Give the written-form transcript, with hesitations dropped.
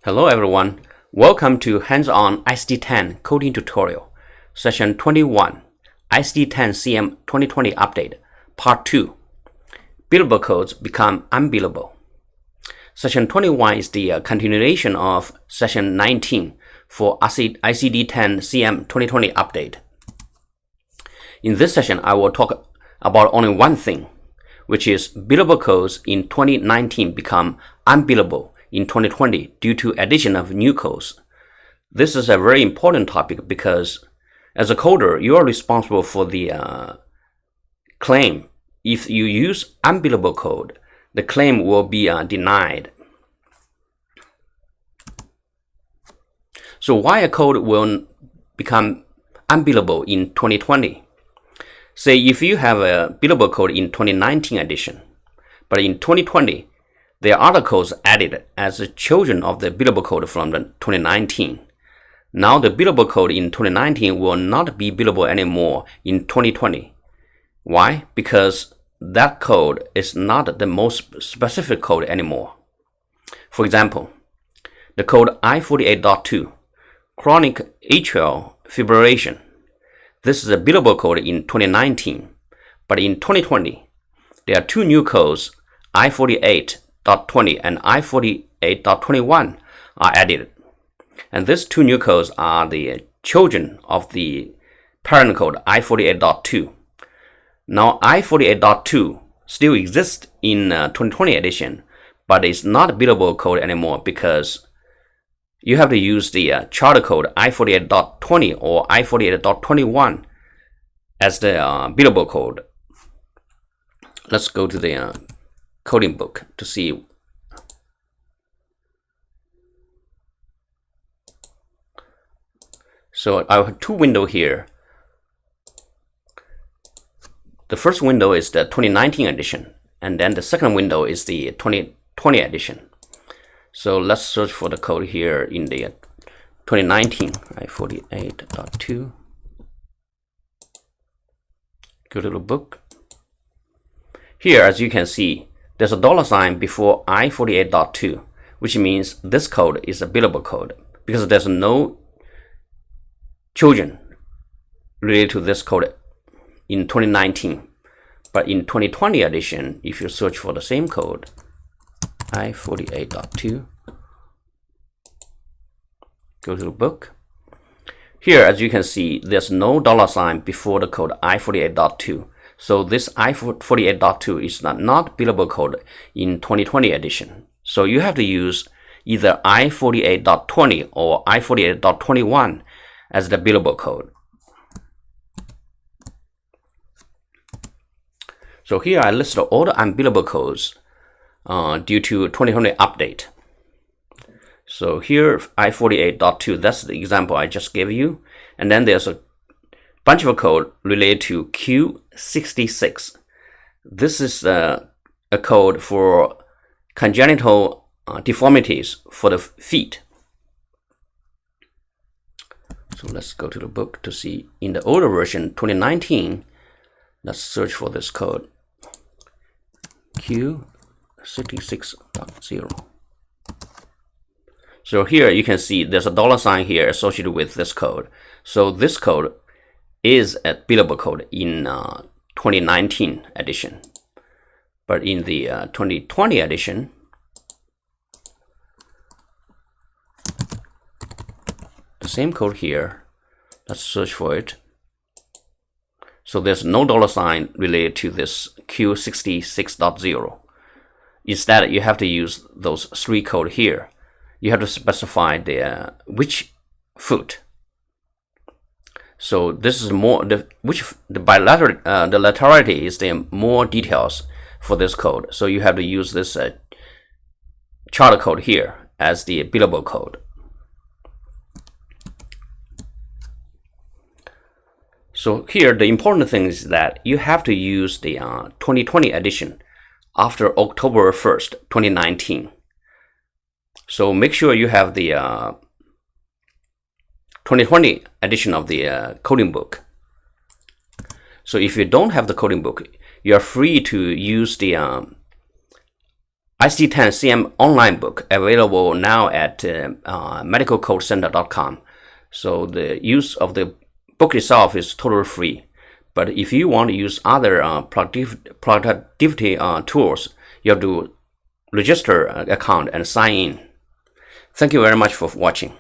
Hello everyone, welcome to Hands-on ICD-10 Coding Tutorial, Session 21, ICD-10-CM 2020 Update, Part 2. Billable codes become unbillable. Session 21 is the continuation of Session 19 for ICD-10-CM 2020 Update. In this session, I will talk about only one thing, which is billable codes in 2019 become unbillable in 2020 due to addition of new codes. This is a very important topic because as a coder, you are responsible for the claim. If you use unbillable code, the claim will be denied. So why a code will become unbillable in 2020? Say if you have a billable code in 2019 edition, but in 2020, there are other codes added as children of the billable code from the 2019. Now the billable code in 2019 will not be billable anymore in 2020. Why? Because that code is not the most specific code anymore. For example, the code I48.2, chronic atrial fibrillation. This is a billable code in 2019, but in 2020, there are two new codes, I48.20 and I48.21 are added. And these two new codes are the children of the parent code I48.2. Now I48.2 still exists in 2020 edition, but it's not a billable code anymore because you have to use the charter code I48.20 or I48.21 as the billable code. Let's go to the coding book to see. So I have two windows here. The first window is the 2019 edition, and then the second window is the 2020 edition. So let's search for the code here in the 2019 I48.2. Go to the book. Here, as you can see, there's a $sign before I48.2, which means this code is a billable code because there's no children related to this code in 2019. But in 2020 edition, if you search for the same code, I48.2, go to the book. Here, as you can see, there's no $sign before the code I48.2. So this I48.2 is not billable code in 2020 edition. So you have to use either I48.20 or I48.21 as the billable code. So here I listed all the unbillable codes due to 2020 update. So here I48.2, that's the example I just gave you. And then there's a bunch of code related to Q66. This is a code for congenital deformities for the feet. So let's go to the book to see in the older version 2019. Let's search for this code Q66.0. So here you can see there's a $sign here associated with this code. So this code is a billable code in 2019 edition. But in the 2020 edition, the same code here, let's search for it. So there's no $sign related to this Q66.0. Instead, you have to use those three code here. You have to specify the which foot. So this is more the laterality is the more details for this code. So you have to use this charter code here as the billable code. So here the important thing is that you have to use the 2020 edition after October 1st, 2019. So make sure you have the 2020 edition of the coding book. So if you don't have the coding book, you are free to use the ICD-10-CM online book available now at medicalcodecenter.com. So the use of the book itself is totally free. But if you want to use other productivity tools, you have to register an account and sign in. Thank you very much for watching.